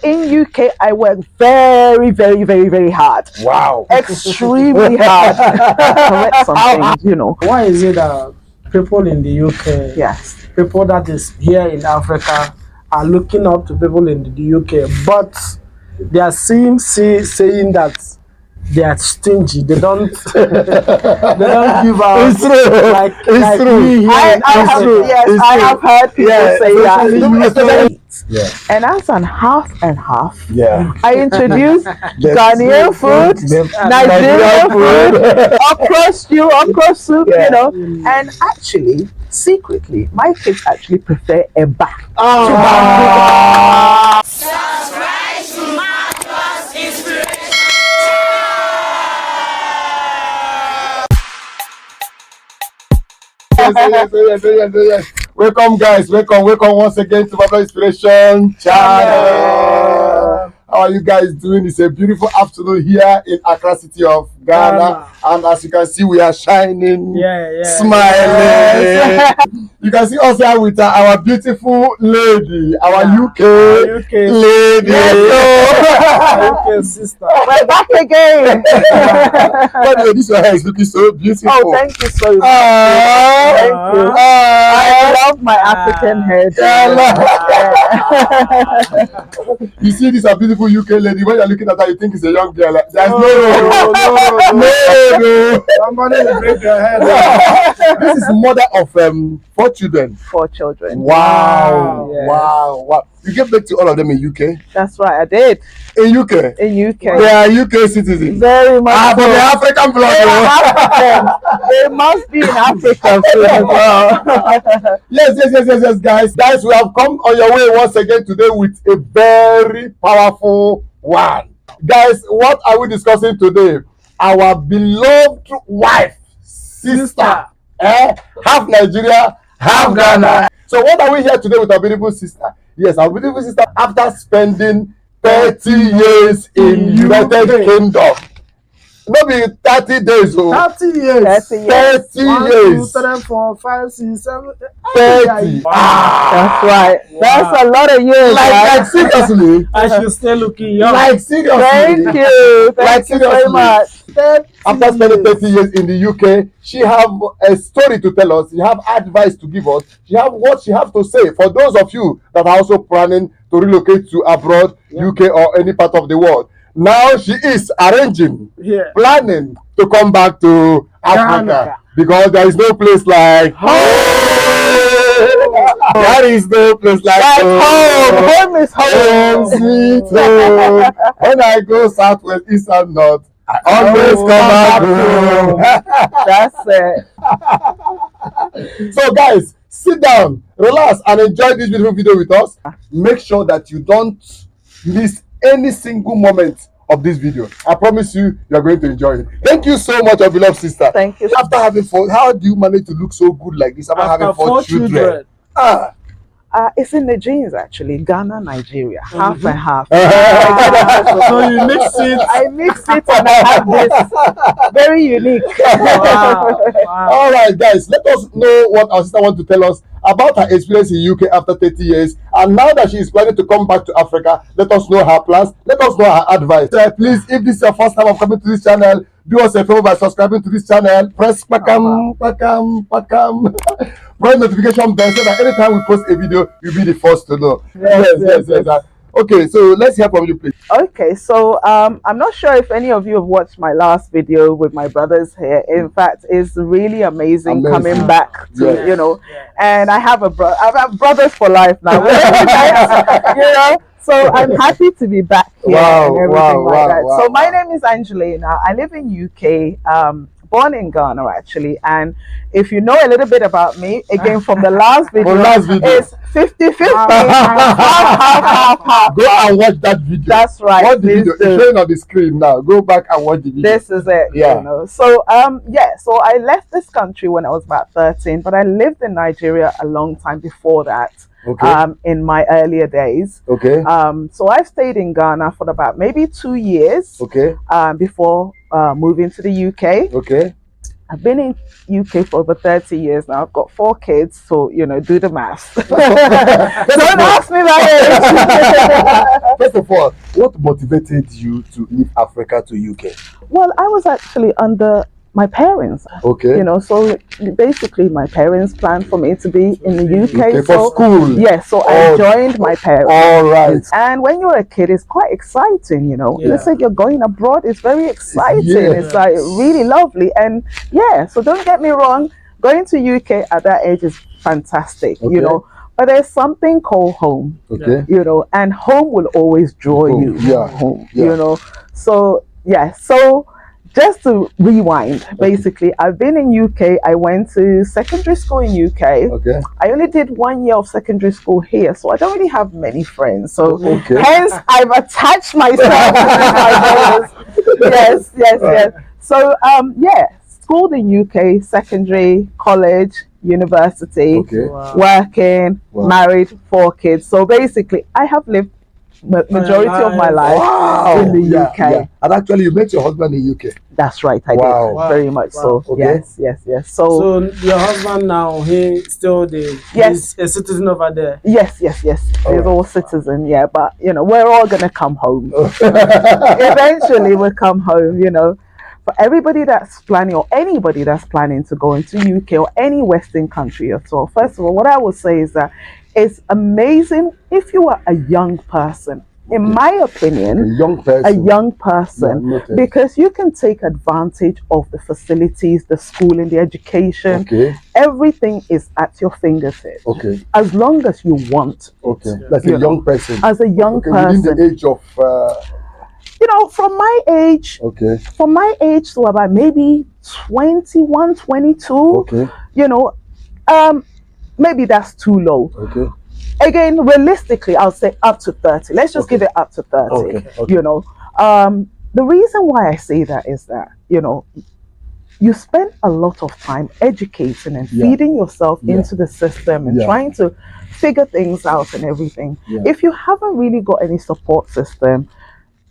In UK, I work very, very, very, very hard. Wow. Extremely hard. Correct something, you know. Why is it that people in the UK, Yes. people that is here in Africa, are looking up to people in the UK, but they are saying that they are stingy. They don't they don't give out. It's true. Like true. we here in Africa. Yes, I have heard people say that. Yeah. And as an half and half, Yeah. I introduce Ghanaian food, Nigerian food, okra soup, you know, and actually, secretly, my kids actually prefer eba to bamboo. Yes. Welcome, guys. Welcome once again to Baba Inspiration Channel. How are you guys doing? It's a beautiful afternoon here in Accra City of Ghana. And as you can see, we are shining, smiling. You can see us here with our beautiful lady, our UK lady. UK sister. We're back again. By the way, this hair is looking so beautiful. Oh, thank you so much. Thank you. I love my African hair. You see this a beautiful UK lady. When you're looking at her, you think it's a young girl. There's no. Somebody will break your head. This is mother of 4 children. 4 children. Wow. Yes. Wow. You gave birth to all of them in UK? That's right, I did. In UK? In UK. They are UK citizens. Very much. But they're African blood. They must be in Africa too as well. Yes, guys. Guys, we have come on your way once again today with a very powerful one. Guys, what are we discussing today? Our beloved wife, sister, half Nigeria, half Ghana. So what are we here today with our beautiful sister? Yes, our beautiful sister, after spending 30 years in United Kingdom. Maybe 30 days. 30 years. 30 years. 30 1, years. 2, 3, 4, 5, 6, 7, 30. That's right. Wow. That's a lot of years. Like seriously. I should stay looking young. Like seriously. Thank you. Thank you very much. After spending 30 years in the UK, she have a story to tell us. She have advice to give us. She have what she have to say for those of you that are also planning to relocate to abroad, UK or any part of the world. Now she is arranging, planning to come back to Africa because there is no place like home. There is no place like home. Home is home. Sweet home. When I go southwest, east and north, I always come back home. That's it. So guys, sit down, relax, and enjoy this beautiful video with us. Make sure that you don't miss any single moment of this video. I promise you are going to enjoy it. Thank you so much, our beloved sister. Thank you. After having 4, how do you manage to look so good like this after having 4 children? It's in the genes actually. Ghana, Nigeria, half and half. So you mix it. I mix it and I have this very unique. Wow. All right, guys, let us know what our sister wants to tell us about her experience in UK after 30 years. And now that she is planning to come back to Africa, let us know her plans. Let us know her advice. Please, if this is your first time of coming to this channel, do us a favor by subscribing to this channel. Press pakam. Press notification bell so that anytime we post a video, you'll be the first to know. Yes. Okay, so let's hear from you, please. Okay, so I'm not sure if any of you have watched my last video with my brothers here. In fact, it's really amazing coming back to, you know, and I have brothers for life now. You know, so I'm happy to be back here and everything like that. So my name is Angelina. I live in UK. Born in Ghana actually, and if you know a little bit about me, again from the last video, it's 50-50. Half. Go and watch that video. That's right. Watch the video. It's showing on the screen now. Go back and watch the video. This is it. You know. So so I left this country when I was about 13, but I lived in Nigeria a long time before that. In my earlier days. So I stayed in Ghana for about maybe 2 years. Before moving to the UK. I've been in UK for over 30 years now. I've got 4 kids, so do the math. Don't ask me my age. First of all, what motivated you to leave Africa to UK? Well, I was actually under my parents. Okay. So basically my parents planned for me to be in the UK for school. Yes, so I joined my parents. All right. And when you're a kid, it's quite exciting, You said you're going abroad, it's very exciting. It's like really lovely. And so don't get me wrong, going to UK at that age is fantastic, but there's something called home. Okay. And home will always draw you home. So just to rewind, basically, I've been in UK. I went to secondary school in UK. Okay. I only did 1 year of secondary school here, so I don't really have many friends. So hence, I've attached myself to my brothers. Yes. So schooled in UK, secondary, college, university, working, married, 4 kids. So basically, I have lived majority of my life in the UK. Yeah. And actually, you met your husband in UK. That's right, I did. Very much so. Okay. Yes. So your husband now, he's still he's a citizen over there. Yes. He's all citizen, but we're all gonna come home. Eventually we'll come home, For everybody that's planning, or anybody that's planning to go into UK or any Western country at all, first of all, what I would say is that it's amazing if you are a young person. In my opinion, a young person, because you can take advantage of the facilities, the schooling, the education. Everything is at your fingertips. As long as you want. That's a young person. As a young person. Within the age of from my age, from my age to about maybe 21, 22, maybe that's too low. Again, realistically, I'll say up to 30. Let's just give it up to 30. The reason why I say that is that, you spend a lot of time educating and feeding yourself into the system and trying to figure things out and everything. If you haven't really got any support system,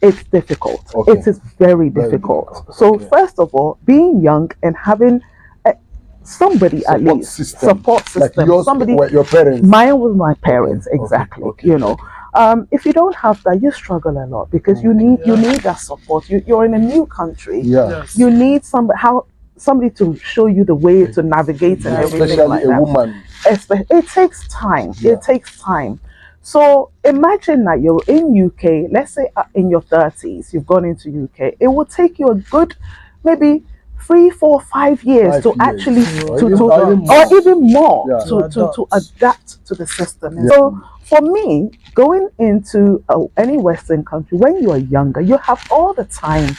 it's difficult. It is very difficult. So first of all, being young and having somebody at least support system. Like somebody. Your parents. Mine was my parents, exactly. If you don't have that, you struggle a lot because you need that support. You're in a new country. You need somebody to show you the way to navigate and everything especially like a that. woman. It takes time. It takes time. So imagine that you're in UK. Let's say in your 30s, you've gone into UK. It will take you a good maybe 3, 4, 5 years to actually or even more to adapt to the system. So for me, going into any Western country, when you are younger, you have all the time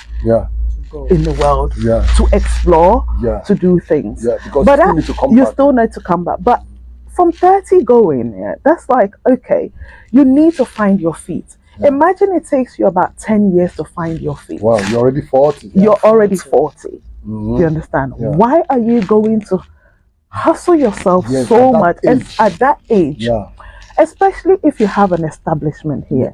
in the world to explore, to do things. Because but you still need to come back. But from 30 going, that's like, okay, you need to find your feet. Imagine it takes you about 10 years to find your feet. Wow, you're already 40. You're already 40. You understand? Why are you going to hustle yourself so much and at that age? Especially if you have an establishment here.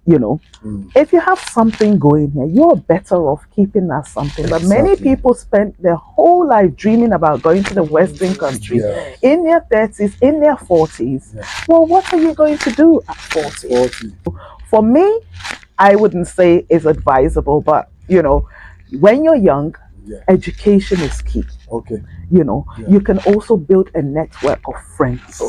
If you have something going here, you're better off keeping that something. But many people spend their whole life dreaming about going to the Western country in their 30s, in their 40s. Well, what are you going to do at 40? For me, I wouldn't say it's advisable, but when you're young, education is key. You can also build a network of friends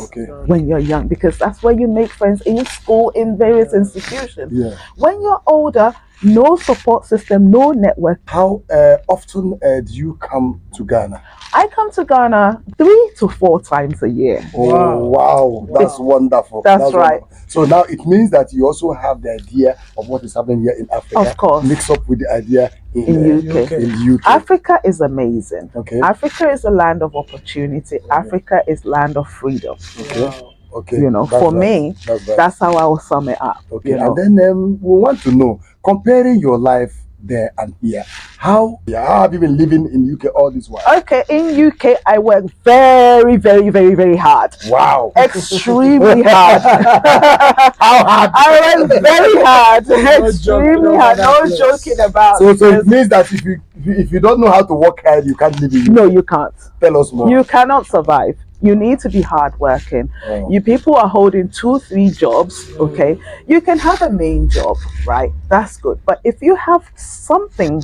when you're young, because that's where you make friends in school, in various institutions. When you're older, no support system, no network. How often do you come to Ghana? I come to Ghana 3 to 4 times a year. Oh, wow. That's wonderful. That's right. Wonderful. So now it means that you also have the idea of what is happening here in Africa. Of course. Mixed up with the idea in UK. In UK. Africa is amazing. Africa is a land of opportunity. Africa is land of freedom. For me, that's how I will sum it up. And then we want to know, comparing your life there and here, how have you been living in UK all this while? In UK I work very, very, very, very hard. Wow. Extremely hard. How hard? I work very hard. Extremely hard. No joking about So it means that if you if you don't know how to work hard, you can't live in. No, you can't. Tell us more. You cannot survive. You need to be hardworking. Oh. You people are holding 2-3 jobs, okay? You can have a main job, right? That's good. But if you have something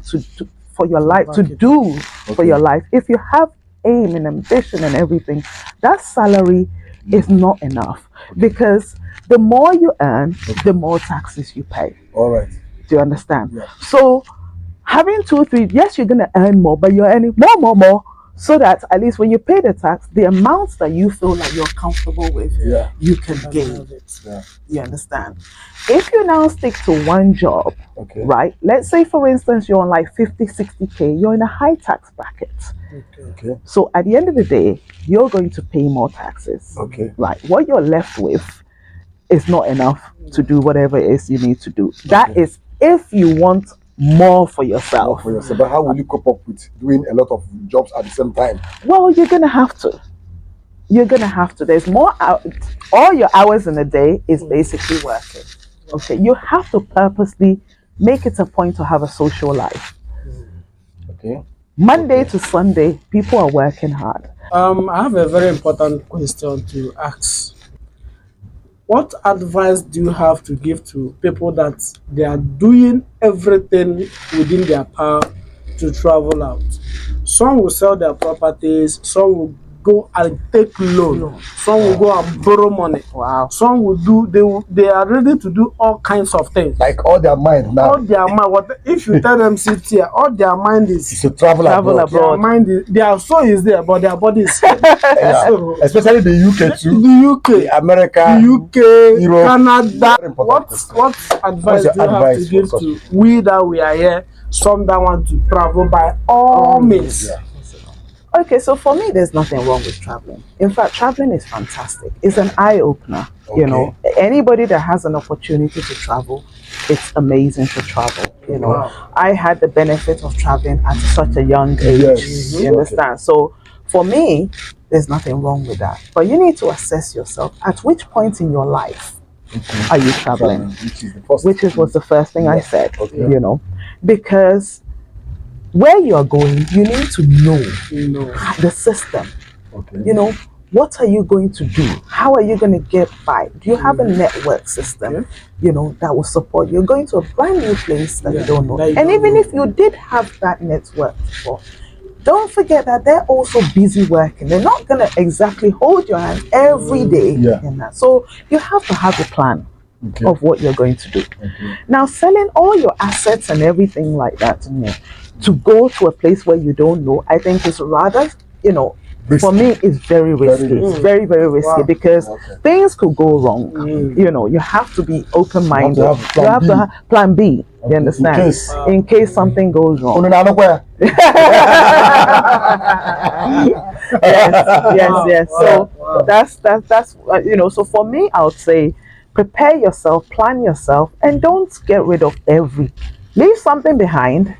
for your life to do for your life, if you have aim and ambition and everything, that salary is not enough, because the more you earn, the more taxes you pay. All right. Do you understand? Yeah. So having 2-3, yes, you're gonna earn more, but you're earning more, so that at least when you pay the tax, the amounts that you feel like you're comfortable with, you can gain. Yeah. You understand? If you now stick to one job, Okay. right? Let's say, for instance, you're on like 50-60K, you're in a high tax bracket. Okay. So at the end of the day, you're going to pay more taxes. Okay. Right. What you're left with is not enough to do whatever it is you need to do. That is if you want more for yourself. But how will you cope up with doing a lot of jobs at the same time? Well, you're gonna have to. There's more out. All your hours in a day is basically working. Okay. You have to purposely make it a point to have a social life. Okay. Monday to Sunday, people are working hard. I have a very important question to ask. What advice do you have to give to people that they are doing everything within their power to travel out? Some will sell their properties, some will go and take loan, some will go and borrow money. Wow. Some will they are ready to do all kinds of things. Like all their mind now. All their mind, if you tell them sit here, all their mind is to travel abroad. Their mind is, their soul is there, but their body is Yeah. so, Especially the UK too. the UK, the America, the UK, Europe. Canada. What advice What's your do you have advice to give for to we that we are here, some that want to travel by all means? Yeah. Okay, so for me, there's nothing wrong with traveling. In fact, traveling is fantastic. It's an eye opener. You know, anybody that has an opportunity to travel, it's amazing to travel. You know, I had the benefit of traveling at such a young age. Yes. You understand? So for me, there's nothing wrong with that. But you need to assess yourself. At which point in your life are you traveling? Which was the first thing I said. You know, because where you are going, you need to know the system. You know, what are you going to do? How are you going to get by? Do you have a network system, you know, that will support you? You're going to a brand new place that you don't know. And even if you did have that network before, don't forget that they're also busy working. They're not going to exactly hold your hand every day in that. So you have to have a plan of what you're going to do. Now, selling all your assets and everything like that, to go to a place where you don't know, I think is rather, you know, risky. For me, it's very risky. It's very, very risky because things could go wrong. You know, you have to be open-minded. You have to have plan B. You understand? In case something goes wrong. Yes. So that's you know. So for me, I would say, prepare yourself, plan yourself, and don't get rid of leave something behind.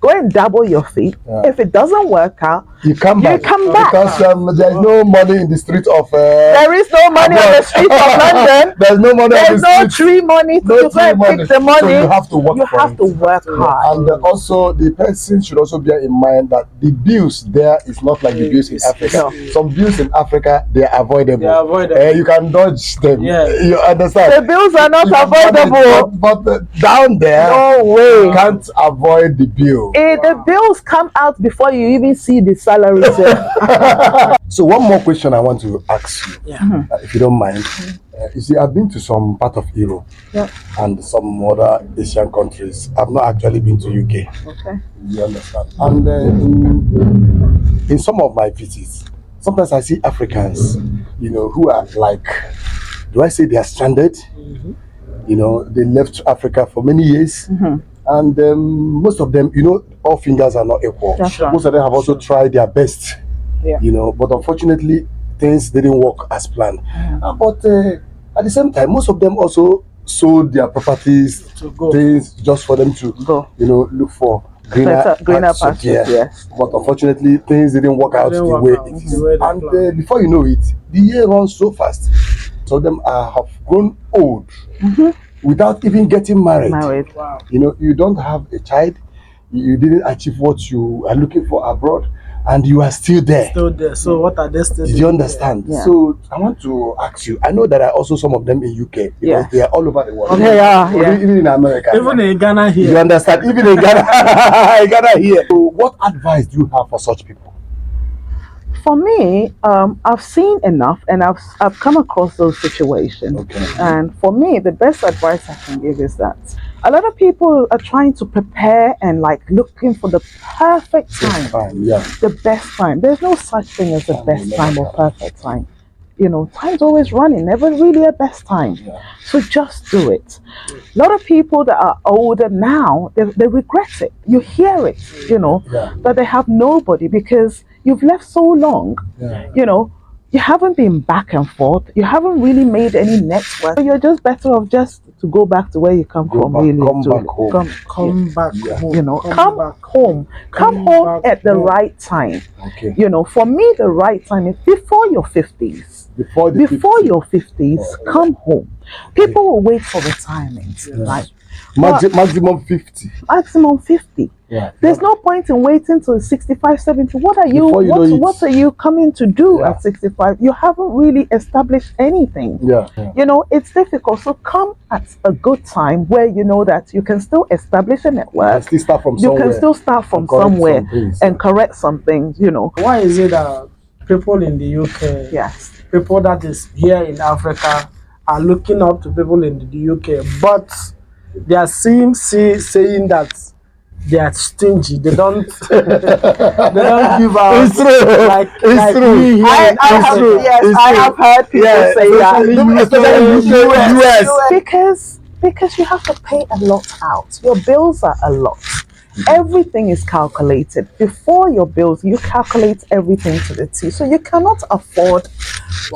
Go and double your feet. If it doesn't work out, you come back. Because there is no money in the street of. There is no money on the street of London. There's no money. There's no tree money to go and pick the money. So you have to work. You have to work hard. And also, the person should also bear in mind that the bills there is not like the bills in Africa. Some bills in Africa, they are avoidable. You can dodge them. You understand? The bills are not avoidable. But down there, no way. You can't avoid the bill. The bills come out before you even see the salary. So one more question I want to ask you, if you don't mind. You see, I've been to some part of Europe and some other Asian countries. I've not actually been to UK. Okay. You understand? And in some of my visits, sometimes I see Africans, you know, who are like, do I say they are stranded? You know, they left Africa for many years. And most of them, you know, all fingers are not equal. Most of them have also tried their best, you know, but unfortunately, things didn't work as planned. But at the same time, most of them also sold their properties, things just for them to, you know, look for greener pastures. But unfortunately, things didn't work out the way it is. And before you know it, the year runs so fast. So of them have grown old. Without even getting married. You know, you don't have a child, you didn't achieve what you are looking for abroad, and you are still there. Still there. So what are they still Do doing? you understand? Yeah. So I want to ask you. I know there are also some of them in UK because they are all over the world. They are, yeah. Even in America. Even in Ghana here. You understand? Even in Ghana, in Ghana here. So what advice do you have for such people? For me, I've seen enough, and I've come across those situations. Okay. And for me, the best advice I can give is that a lot of people are trying to prepare and like looking for the perfect time, Yeah. the best time. There's no such thing as the best time or perfect time. You know, time's always running, never really a best time. Yeah. So just do it. A lot of people that are older now, they regret it. You hear it, you know, that they have nobody because you've left so long. Yeah. You know, you haven't been back and forth. You haven't really made any network. So you're just better off just to go back to where you come from. Back, really, come to back home. Come back home. You know, come back home. Come home at the right time. Okay. You know, for me, the right time is before your 50s. Before your 50s, come home. People will wait for retirement, right? Maximum 50. Maximum 50. Yeah. There's no point in waiting till 65, 70. What are you? What are you coming to do at 65? You haven't really established anything. Yeah. You know, it's difficult. So come at a good time where you know that you can still establish a network. Still start from you somewhere. can still start from somewhere and correct some things. You know. Why is it that people in the UK, people that is here in Africa, are looking up to people in the UK, but they are saying that they are stingy. They don't they don't give out. It's true. Like true. I have heard people say that. Especially US. Because you have to pay a lot out. Your bills are a lot. Everything is calculated. Before your bills, you calculate everything to the T. So you cannot afford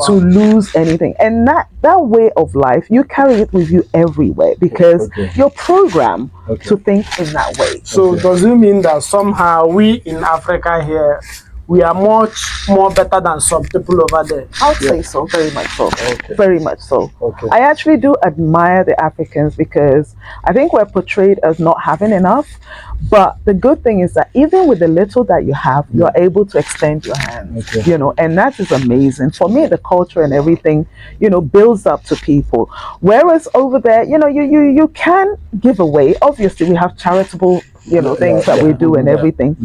to lose anything. And that way of life, you carry it with you everywhere because you're programmed to think in that way. So does it mean that somehow we in Africa here, we are much more better than some people over there? I would say so, very much so. Very much so. I actually do admire the Africans because I think we're portrayed as not having enough. But the good thing is that even with the little that you have, you're able to extend your hand, you know, and that is amazing. For me, the culture and everything, you know, builds up to people. Whereas over there, you know, you can give away. Obviously, we have charitable, you know, things that we do and everything.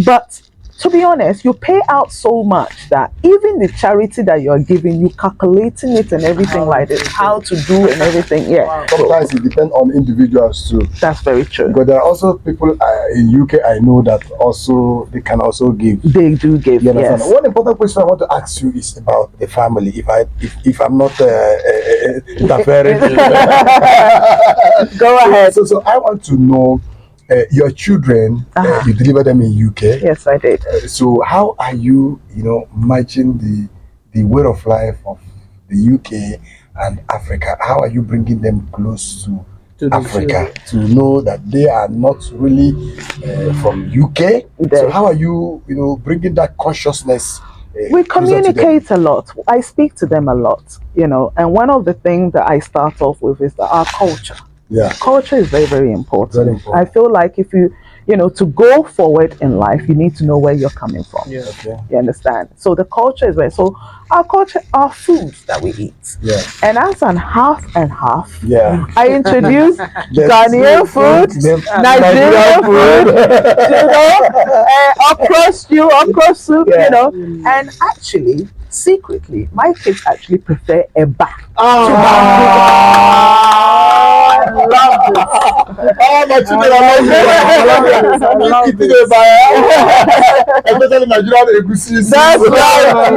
But to be honest, you pay out so much that even the charity that you're giving, you calculating it and everything like this, how to do and everything. Sometimes it depends on individuals too. That's very true. But there are also people in UK I know that also they can also give. They do give. Yes. One important question I want to ask you is about the family. If I'm not interfering, go ahead. So I want to know. Your children, you delivered them in UK. Yes, I did. So how are you, matching the way of life of the UK and Africa? How are you bringing them close to Africa to know that they are not really from UK? So how are you, bringing that consciousness? We communicate a lot. I speak to them a lot, and one of the things that I start off with is our culture. Culture is very, very important. Very important. I feel like if you to go forward in life, you need to know where you're coming from. You understand? So the culture is very, so our culture are foods that we eat. And as an half and half, I introduce Ghanaian food, Nigerian food, okra soup, and actually, secretly, my kids actually prefer eba. I love this. My children, I love it. Especially Nigerian egusi. That's right.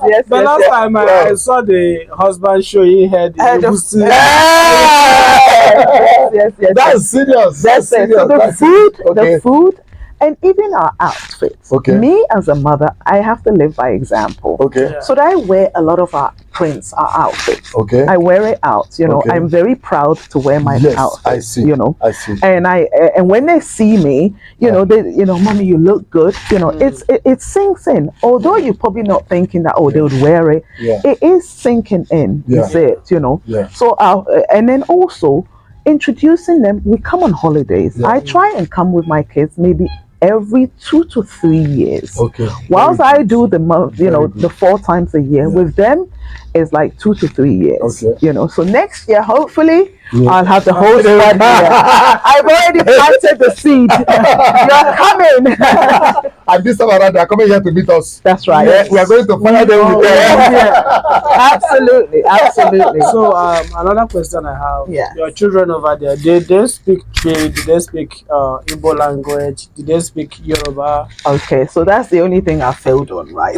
Yes. The last time I saw the husband showing head egusi. Yes. That's serious. That's serious. So the food, and even our outfits. Me as a mother, I have to live by example. So that I wear a lot of our prints, our outfits. I wear it out. I'm very proud to wear my outfit. I see. I see. And when they see me, they, mommy, you look good. It sinks in. Although you're probably not thinking that they would wear it. It is sinking in. You see it. So and then also, introducing them. We come on holidays. I try and come with my kids maybe every 2 to 3 years. Okay. Whilst I do the month, the 4 times a year, with them is like 2 to 3 years. Okay. So next year, hopefully, I'll have the whole squad here. I've already planted the seed. You're coming. And this time around, they're coming here to meet us. That's right. Yeah, we are going to fire them with Absolutely, absolutely. So another question I have. Your children over there, they speak Did they speak Igbo language? Did they speak Yoruba? Okay, so that's the only thing I failed on, right?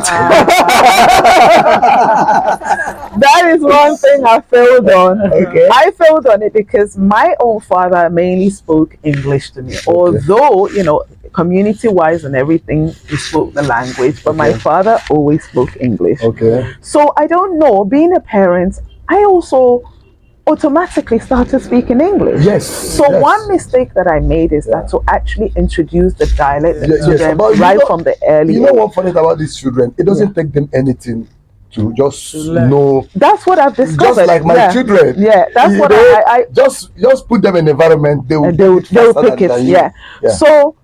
That is one thing I failed on. Okay. I failed on it because my own father mainly spoke English to me. Although, community-wise and everything, he spoke the language, but my father always spoke English. Okay. So I don't know, being a parent, I also automatically started speaking English. Yes. So one mistake that I made is that to actually introduce the dialect to them from the early age. You know what funny about these children? It doesn't take them anything to just know. That's what I've discovered. Just like my children. Yeah, that's what I just put them in environment. They will pick it. Yeah. So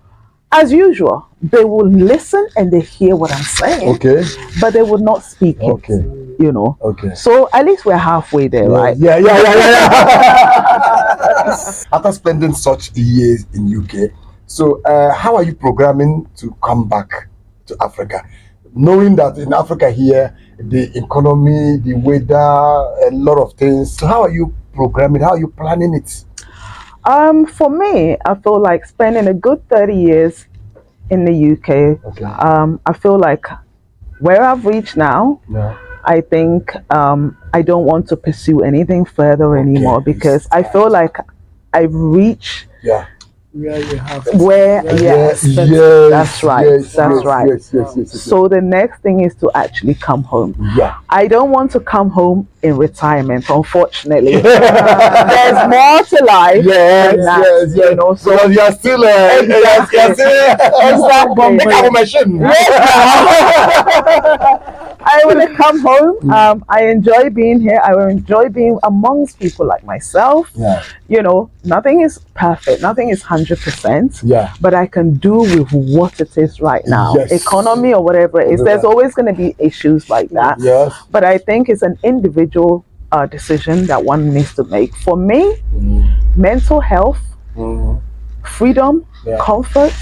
as usual, they will listen and they hear what I'm saying. Okay. But they will not speak it. Okay. Okay. So at least we're halfway there, right? Yeah. After spending such years in UK, so how are you programming to come back to Africa? Knowing that in Africa here, the economy, the weather, a lot of things. So how are you programming? How are you planning it? For me, I feel like spending a good 30 years in the UK. Okay. I feel like where I've reached now, I think I don't want to pursue anything further anymore because I feel like I've reached where you have that's right. So the next thing is to actually come home. I don't want to come home in retirement, unfortunately. There's more to life than that, so you're still I want to come home. I enjoy being here. I will enjoy being amongst people like myself. Nothing is perfect. Nothing is 100%. But I can do with what it is right now. Economy or whatever it is. There's always going to be issues like that. But I think it's an individual decision that one needs to make. For me, mental health, freedom, comfort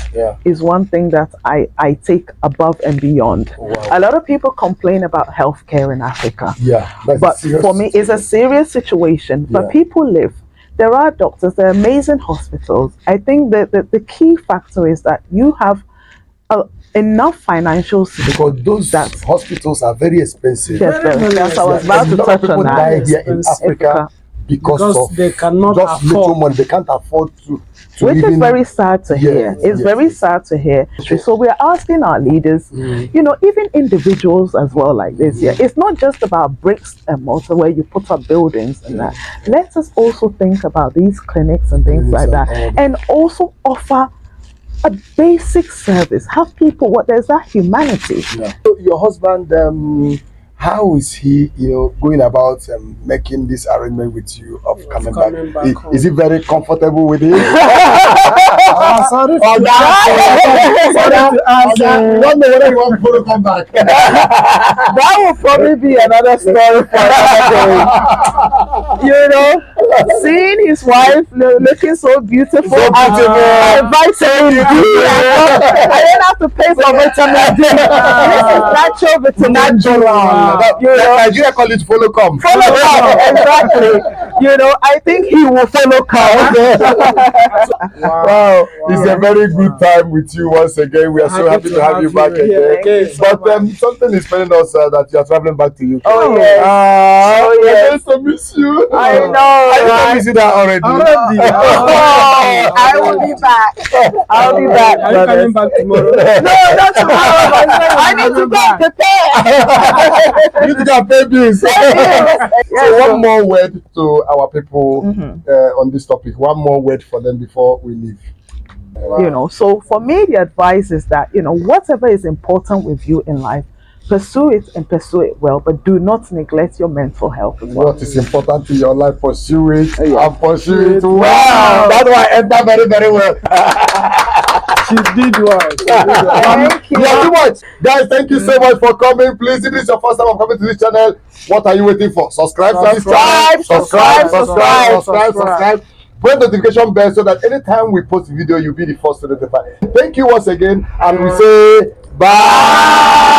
is one thing that I take above and beyond. A lot of people complain about healthcare in Africa. But for me, it's a serious situation. But people live. There are doctors, there are amazing hospitals. I think that the key factor is that you have enough financial support. Because those hospitals are very expensive. Yes, I was about to touch on that. Here in Africa because they cannot just little money. They can't afford to which is very sad to hear. It's very sad to hear. So we're asking our leaders, even individuals as well like this. It's not just about bricks and mortar where you put up buildings and that. Let us also think about these clinics and things like that, and also offer a basic service. Have people there's that humanity. So your husband, how is he, going about making this arrangement with you of coming back? Is he very comfortable with it? Sorry to You don't know whether you want to come back. That will probably be another story for another day. Seeing his wife looking so beautiful. I invited him. I don't have to pay for vitamin D. This is natural vitamin D. Nigeria call it follow come. Exactly. I think he will follow come. Wow. It's a very good time with you once again. We are so happy to have you back again. But something is telling us that you are traveling back to UK. Oh yes. We're going to miss you. I know. I miss you that already. I will be back. I'll be back. Are you coming back tomorrow? No, not tomorrow. I need to go prepare. You need to go pay bills. So one more word to our people on this topic. One more word for them before we leave. So for me, the advice is that, whatever is important with you in life, pursue it and pursue it well, but do not neglect your mental health as well. What is important in your life, pursue it and pursue it well. Wow. That's why I enter very, very well. She did well. Thank you. Yeah, too much. Guys, thank you so much for coming. Please, if this is your first time of coming to this channel, what are you waiting for? Subscribe to this channel. Subscribe. Press notification bell so that anytime we post video, you'll be the first to notify. Thank you once again, and we say bye.